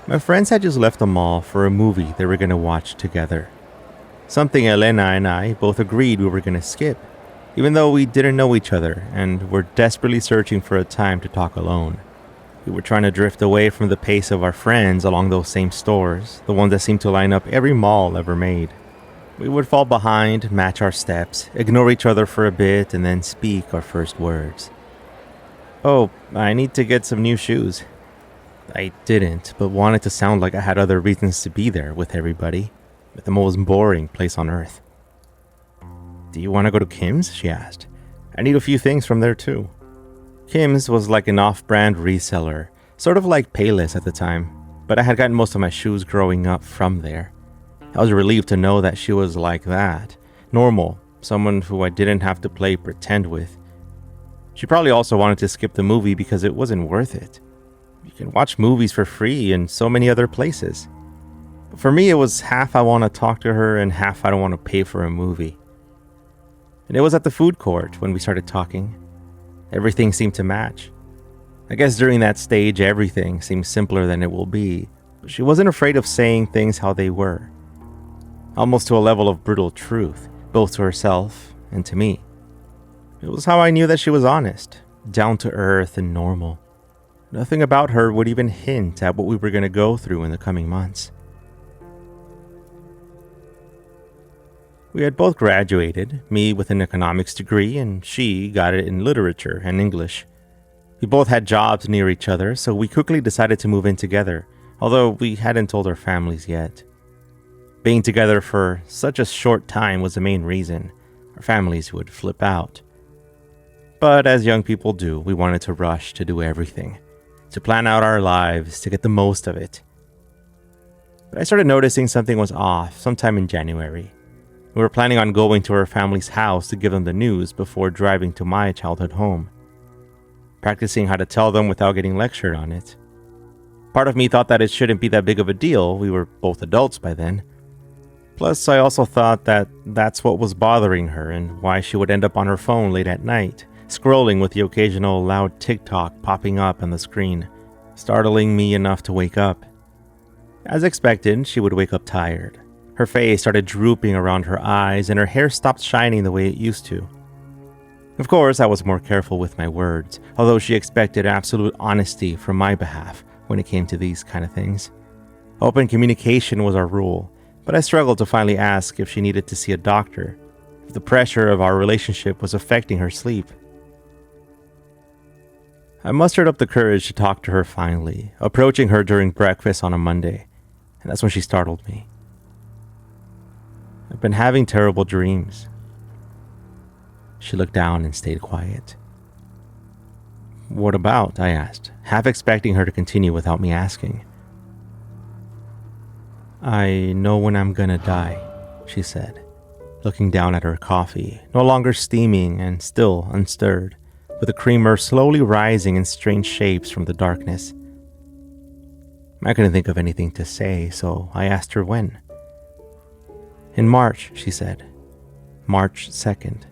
My friends had just left the mall for a movie they were going to watch together. Something Elena and I both agreed we were going to skip, even though we didn't know each other and were desperately searching for a time to talk alone. We were trying to drift away from the pace of our friends along those same stores, the ones that seemed to line up every mall ever made. We would fall behind, match our steps, ignore each other for a bit, and then speak our first words. "Oh, I need to get some new shoes." I didn't, but wanted to sound like I had other reasons to be there with everybody, at the most boring place on earth. "Do you want to go to Kim's?" she asked. "I need a few things from there too." Kim's was like an off-brand reseller, sort of like Payless at the time, but I had gotten most of my shoes growing up from there. I was relieved to know that she was like that, normal, someone who I didn't have to play pretend with. She probably also wanted to skip the movie because it wasn't worth it. You can watch movies for free in so many other places. But for me, it was half I want to talk to her and half I don't want to pay for a movie. And it was at the food court when we started talking. Everything seemed to match. I guess during that stage, everything seemed simpler than it will be. But she wasn't afraid of saying things how they were. Almost to a level of brutal truth, both to herself and to me. It was how I knew that she was honest, down to earth and normal. Nothing about her would even hint at what we were going to go through in the coming months. We had both graduated, me with an economics degree and she got it in literature and English. We both had jobs near each other, so we quickly decided to move in together, although we hadn't told our families yet. Being together for such a short time was the main reason. Our families would flip out. But as young people do, we wanted to rush to do everything, to plan out our lives, to get the most of it. But I started noticing something was off sometime in January. We were planning on going to our family's house to give them the news before driving to my childhood home, practicing how to tell them without getting lectured on it. Part of me thought that it shouldn't be that big of a deal, we were both adults by then. Plus, I also thought that that's what was bothering her and why she would end up on her phone late at night, scrolling with the occasional loud TikTok popping up on the screen, startling me enough to wake up. As expected, she would wake up tired. Her face started drooping around her eyes and her hair stopped shining the way it used to. Of course, I was more careful with my words, although she expected absolute honesty from my behalf when it came to these kind of things. Open communication was our rule, but I struggled to finally ask if she needed to see a doctor, if the pressure of our relationship was affecting her sleep. I mustered up the courage to talk to her finally, approaching her during breakfast on a Monday, and that's when she startled me. "I've been having terrible dreams." She looked down and stayed quiet. "What about?" I asked, half expecting her to continue without me asking. "I know when I'm gonna die," she said, looking down at her coffee, no longer steaming and still unstirred, with the creamer slowly rising in strange shapes from the darkness. I couldn't think of anything to say, so I asked her when. "In March," she said. "March 2nd.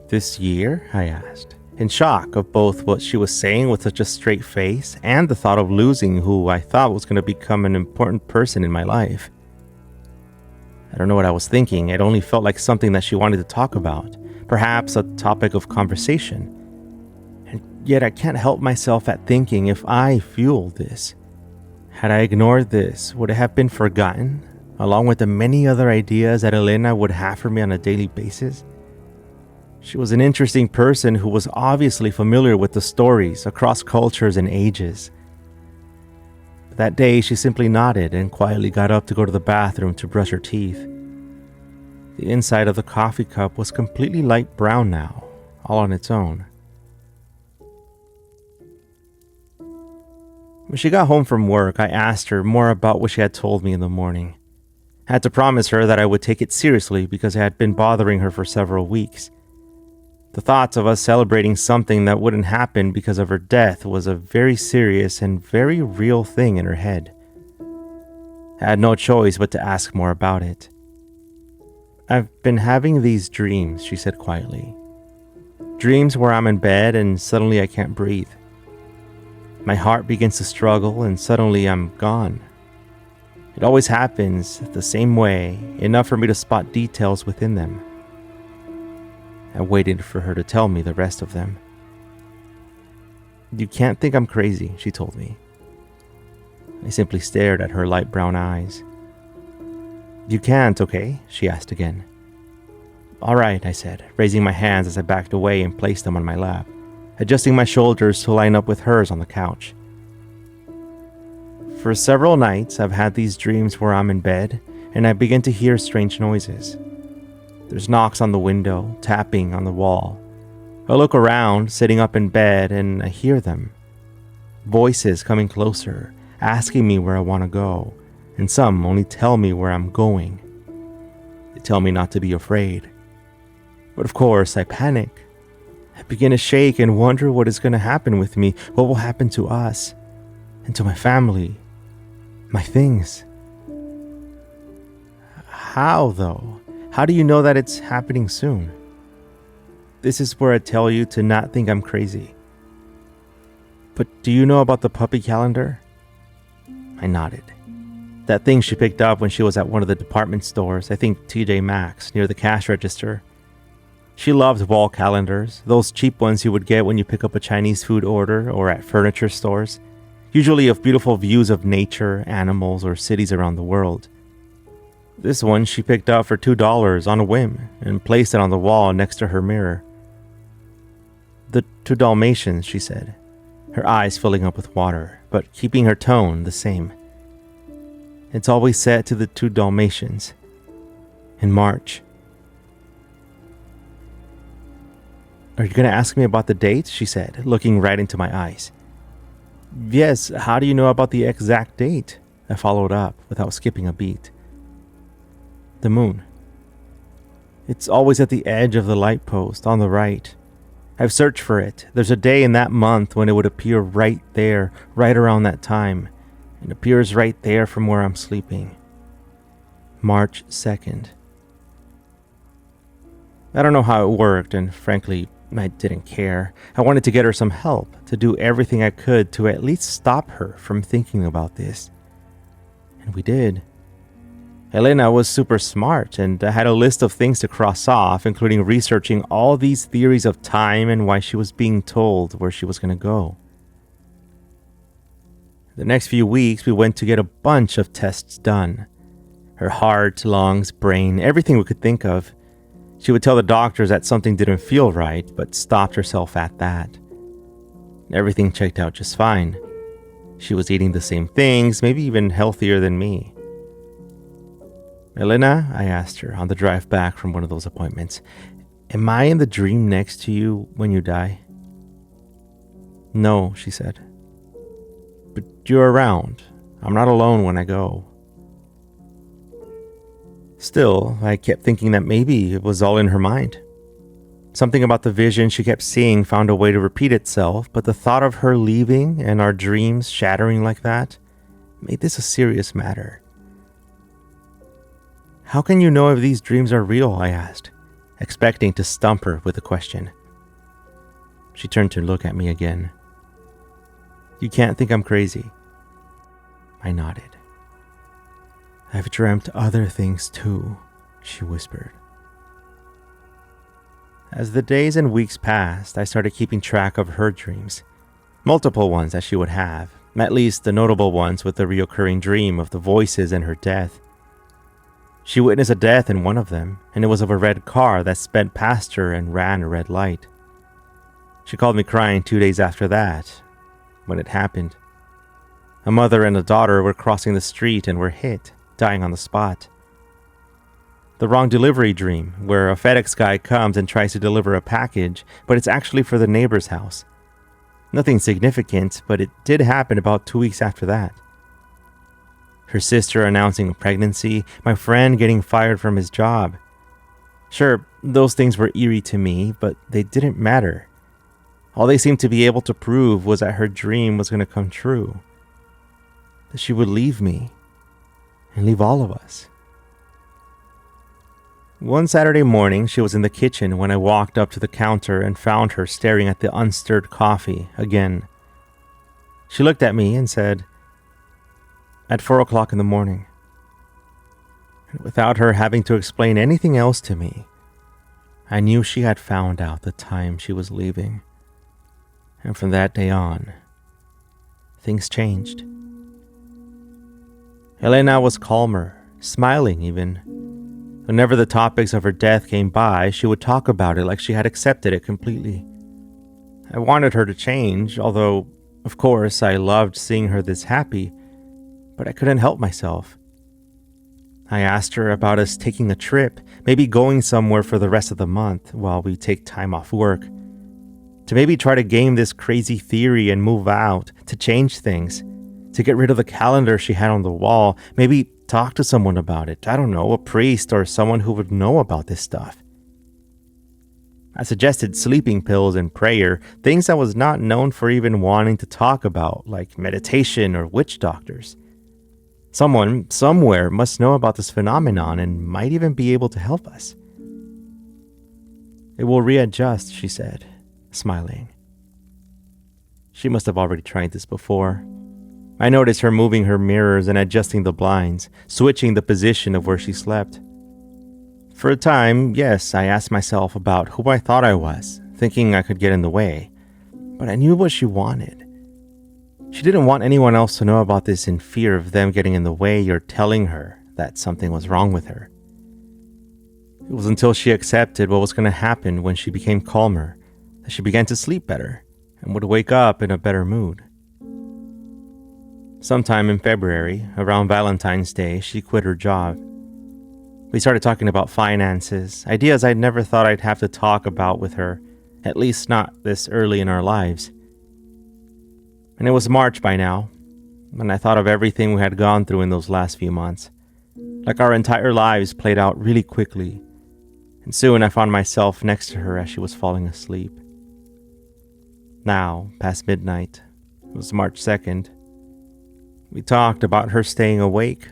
"This year?" I asked, in shock of both what she was saying with such a straight face and the thought of losing who I thought was going to become an important person in my life. I don't know what I was thinking. It only felt like something that she wanted to talk about, perhaps a topic of conversation. And yet I can't help myself at thinking if I fueled this. Had I ignored this, would it have been forgotten, along with the many other ideas that Elena would have for me on a daily basis? She was an interesting person who was obviously familiar with the stories across cultures and ages. But that day, she simply nodded and quietly got up to go to the bathroom to brush her teeth. The inside of the coffee cup was completely light brown now, all on its own. When she got home from work, I asked her more about what she had told me in the morning. I had to promise her that I would take it seriously because I had been bothering her for several weeks. The thoughts of us celebrating something that wouldn't happen because of her death was a very serious and very real thing in her head. I had no choice but to ask more about it. "I've been having these dreams," she said quietly. "Dreams where I'm in bed and suddenly I can't breathe. My heart begins to struggle and suddenly I'm gone. It always happens the same way, enough for me to spot details within them. I waited for her to tell me the rest of them. "You can't think I'm crazy," she told me. I simply stared at her light brown eyes. "You can't, okay?" she asked again. "All right," I said, raising my hands as I backed away and placed them on my lap, adjusting my shoulders to line up with hers on the couch. For several nights, I've had these dreams where I'm in bed and I begin to hear strange noises. There's knocks on the window, tapping on the wall. I look around, sitting up in bed, and I hear them. Voices coming closer, asking me where I want to go, and some only tell me where I'm going. They tell me not to be afraid. But of course, I panic. I begin to shake and wonder what is going to happen with me, what will happen to us, and to my family, my things. How, though? How do you know that it's happening soon? This is where I tell you to not think I'm crazy. But do you know about the puppy calendar? I nodded. That thing she picked up when she was at one of the department stores, I think TJ Maxx, near the cash register. She loved wall calendars, those cheap ones you would get when you pick up a Chinese food order or at furniture stores, usually of beautiful views of nature, animals, or cities around the world. This one she picked up for $2 on a whim and placed it on the wall next to her mirror. "The 2 Dalmatians," she said, her eyes filling up with water, but keeping her tone the same. "It's always set to the 2 Dalmatians. In March." "Are you going to ask me about the date?" she said, looking right into my eyes. "Yes, how do you know about the exact date?" I followed up without skipping a beat. "The moon. It's always at the edge of the light post on the right. I've searched for it. There's a day in that month when it would appear right there, right around that time. It appears right there from where I'm sleeping. March 2nd. I don't know how it worked, and frankly, I didn't care. I wanted to get her some help, to do everything I could to at least stop her from thinking about this. And we did. Elena was super smart, and I had a list of things to cross off, including researching all these theories of time and why she was being told where she was going to go. The next few weeks, we went to get a bunch of tests done. Her heart, lungs, brain, everything we could think of. She would tell the doctors that something didn't feel right, but stopped herself at that. Everything checked out just fine. She was eating the same things, maybe even healthier than me. "Elena," I asked her on the drive back from one of those appointments, "am I in the dream next to you when you die?" "No," she said. "But you're around. I'm not alone when I go." Still, I kept thinking that maybe it was all in her mind. Something about the vision she kept seeing found a way to repeat itself, but the thought of her leaving and our dreams shattering like that made this a serious matter. "How can you know if these dreams are real?" I asked, expecting to stump her with a question. She turned to look at me again. "You can't think I'm crazy." I nodded. "I've dreamt other things too," she whispered. As the days and weeks passed, I started keeping track of her dreams. Multiple ones that she would have, at least the notable ones with the reoccurring dream of the voices and her death. She witnessed a death in one of them, and it was of a red car that sped past her and ran a red light. She called me crying 2 days after that, when it happened. A mother and a daughter were crossing the street and were hit, dying on the spot. The wrong delivery dream, where a FedEx guy comes and tries to deliver a package, but it's actually for the neighbor's house. Nothing significant, but it did happen about 2 weeks after that. Her sister announcing a pregnancy, my friend getting fired from his job. Sure, those things were eerie to me, but they didn't matter. All they seemed to be able to prove was that her dream was going to come true. That she would leave me, and leave all of us. One Saturday morning, she was in the kitchen when I walked up to the counter and found her staring at the unstirred coffee again. She looked at me and said, "At 4 o'clock in the morning." And without her having to explain anything else to me, I knew she had found out the time she was leaving. And from that day on, things changed. Elena was calmer, smiling even. Whenever the topics of her death came by, she would talk about it like she had accepted it completely. I wanted her to change, although, of course, I loved seeing her this happy, but I couldn't help myself. I asked her about us taking a trip, maybe going somewhere for the rest of the month while we take time off work. To maybe try to game this crazy theory and move out, to change things, to get rid of the calendar she had on the wall, maybe talk to someone about it. I don't know, a priest or someone who would know about this stuff. I suggested sleeping pills and prayer, things I was not known for even wanting to talk about, like meditation or witch doctors. Someone, somewhere, must know about this phenomenon and might even be able to help us. "It will readjust," she said, smiling. She must have already tried this before. I noticed her moving her mirrors and adjusting the blinds, switching the position of where she slept. For a time, yes, I asked myself about who I thought I was, thinking I could get in the way. But I knew what she wanted. She didn't want anyone else to know about this in fear of them getting in the way or telling her that something was wrong with her. It was until she accepted what was going to happen when she became calmer that she began to sleep better and would wake up in a better mood. Sometime in February, around Valentine's Day, she quit her job. We started talking about finances, ideas I'd never thought I'd have to talk about with her, at least not this early in our lives. And it was March by now, and I thought of everything we had gone through in those last few months. Like our entire lives played out really quickly, and soon I found myself next to her as she was falling asleep. Now, past midnight, it was March 2nd. We talked about her staying awake,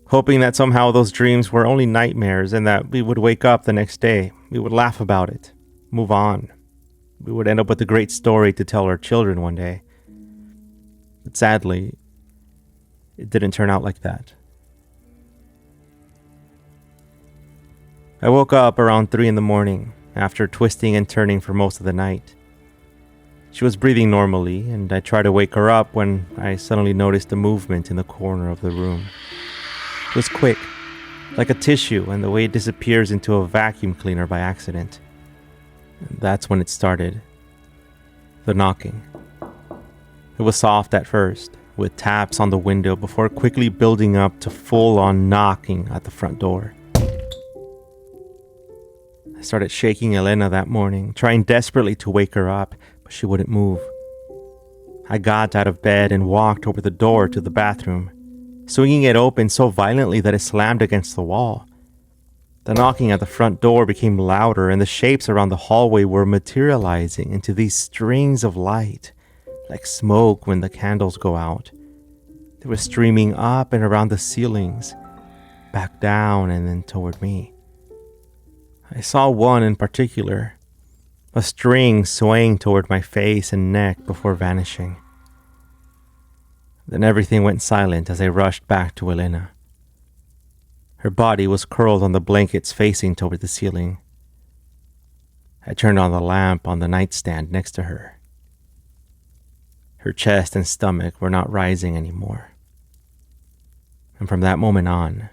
hoping that somehow those dreams were only nightmares and that we would wake up the next day. We would laugh about it, move on. We would end up with a great story to tell our children one day. But sadly, it didn't turn out like that. I woke up around 3 in the morning after twisting and turning for most of the night. She was breathing normally, and I tried to wake her up when I suddenly noticed a movement in the corner of the room. It was quick, like a tissue and the way it disappears into a vacuum cleaner by accident. And that's when it started. The knocking. It was soft at first, with taps on the window before quickly building up to full-on knocking at the front door. I started shaking Elena that morning, trying desperately to wake her up, but she wouldn't move. I got out of bed and walked over the door to the bathroom, swinging it open so violently that it slammed against the wall. The knocking at the front door became louder, and the shapes around the hallway were materializing into these strings of light, like smoke when the candles go out. They were streaming up and around the ceilings, back down and then toward me. I saw one in particular, a string swaying toward my face and neck before vanishing. Then everything went silent as I rushed back to Elena. Her body was curled on the blankets facing toward the ceiling. I turned on the lamp on the nightstand next to her. Her chest and stomach were not rising anymore. And from that moment on,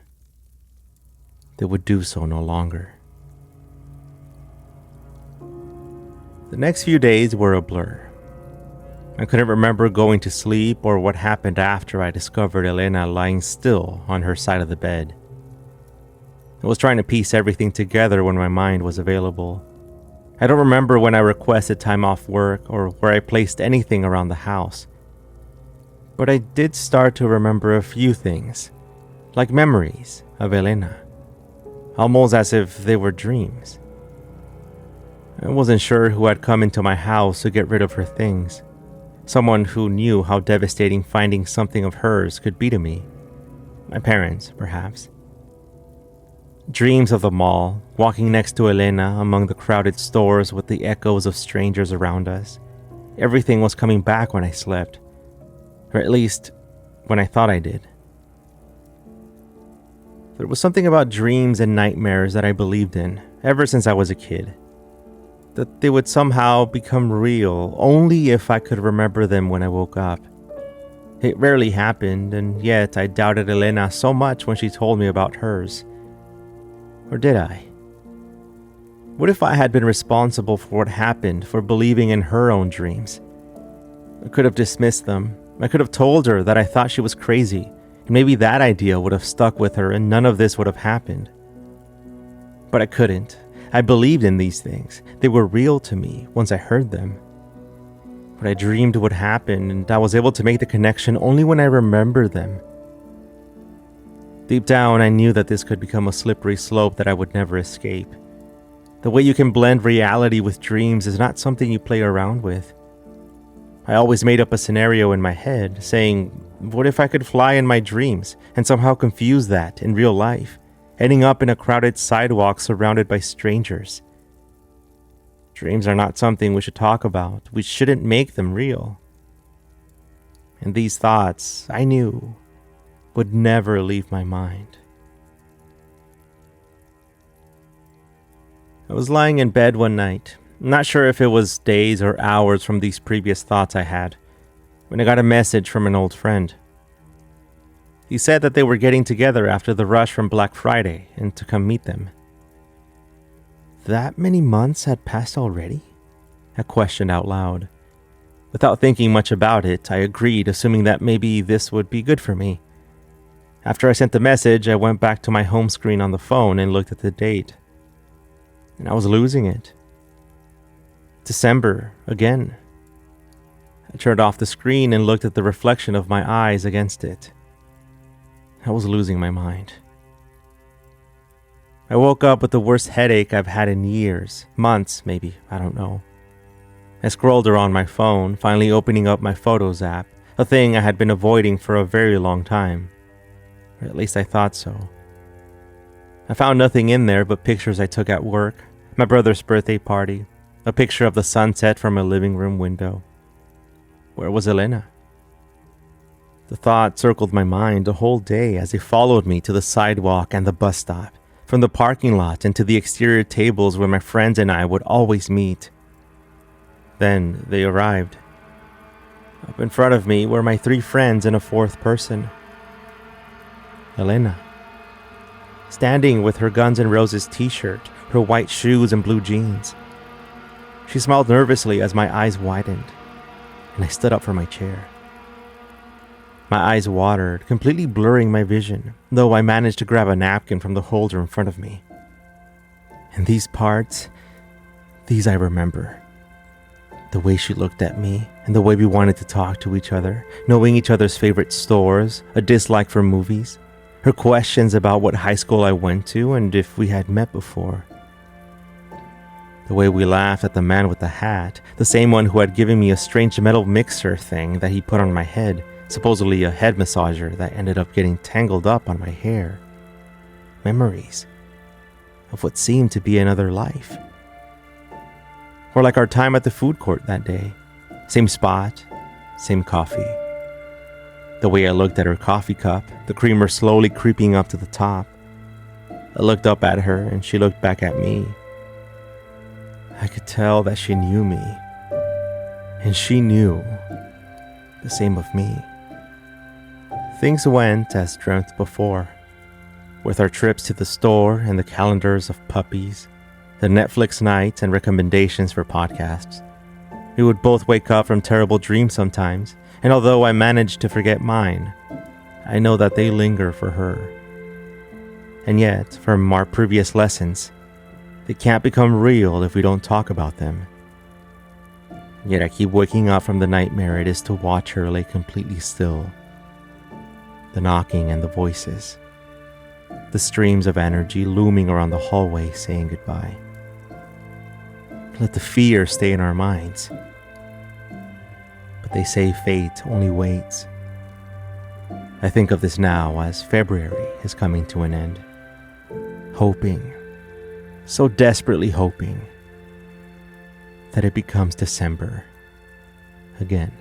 they would do so no longer. The next few days were a blur. I couldn't remember going to sleep or what happened after I discovered Elena lying still on her side of the bed. I was trying to piece everything together when my mind was available. I don't remember when I requested time off work or where I placed anything around the house. But I did start to remember a few things, like memories of Elena, almost as if they were dreams. I wasn't sure who had come into my house to get rid of her things. Someone who knew how devastating finding something of hers could be to me. My parents, perhaps. Dreams of the mall, walking next to Elena among the crowded stores with the echoes of strangers around us. Everything was coming back when I slept. Or at least, when I thought I did. There was something about dreams and nightmares that I believed in ever since I was a kid. That they would somehow become real only if I could remember them when I woke up. It rarely happened, and yet I doubted Elena so much when she told me about hers. Or did I? What if I had been responsible for what happened, for believing in her own dreams? I could have dismissed them. I could have told her that I thought she was crazy, and maybe that idea would have stuck with her and none of this would have happened. But I couldn't. I believed in these things. They were real to me once I heard them. What I dreamed would happen, and I was able to make the connection only when I remembered them. Deep down, I knew that this could become a slippery slope that I would never escape. The way you can blend reality with dreams is not something you play around with. I always made up a scenario in my head, saying, what if I could fly in my dreams, and somehow confuse that in real life, ending up in a crowded sidewalk surrounded by strangers? Dreams are not something we should talk about. We shouldn't make them real. And these thoughts, I knew, would never leave my mind. I was lying in bed one night, not sure if it was days or hours from these previous thoughts I had, when I got a message from an old friend. He said that they were getting together after the rush from Black Friday and to come meet them. That many months had passed already? I questioned out loud. Without thinking much about it, I agreed, assuming that maybe this would be good for me. After I sent the message, I went back to my home screen on the phone and looked at the date. And I was losing it. December, again. I turned off the screen and looked at the reflection of my eyes against it. I was losing my mind. I woke up with the worst headache I've had in years, months maybe, I don't know. I scrolled around my phone, finally opening up my Photos app, a thing I had been avoiding for a very long time. Or at least I thought so. I found nothing in there but pictures I took at work, my brother's birthday party, a picture of the sunset from a living room window. Where was Elena? The thought circled my mind the whole day as they followed me to the sidewalk and the bus stop, from the parking lot and to the exterior tables where my friends and I would always meet. Then they arrived. Up in front of me were my 3 friends and a 4th person. Elena. Standing with her Guns N' Roses t-shirt, her white shoes and blue jeans. She smiled nervously as my eyes widened, and I stood up from my chair. My eyes watered, completely blurring my vision, though I managed to grab a napkin from the holder in front of me. And these parts, these I remember. The way she looked at me, and the way we wanted to talk to each other, knowing each other's favorite stores, a dislike for movies, her questions about what high school I went to and if we had met before. The way we laughed at the man with the hat, the same one who had given me a strange metal mixer thing that he put on my head, supposedly a head massager that ended up getting tangled up on my hair. Memories of what seemed to be another life. Or like our time at the food court that day. Same spot, same coffee. The way I looked at her coffee cup, the creamer slowly creeping up to the top. I looked up at her and she looked back at me. I could tell that she knew me. And she knew the same of me. Things went as dreamt before, with our trips to the store and the calendars of puppies, the Netflix nights and recommendations for podcasts. We would both wake up from terrible dreams sometimes, and although I managed to forget mine, I know that they linger for her. And yet, from our previous lessons, they can't become real if we don't talk about them. Yet I keep waking up from the nightmare it is to watch her lay completely still. The knocking and the voices. The streams of energy looming around the hallway saying goodbye. Let the fear stay in our minds. But they say fate only waits. I think of this now as February is coming to an end. Hoping, so desperately hoping, that it becomes December again.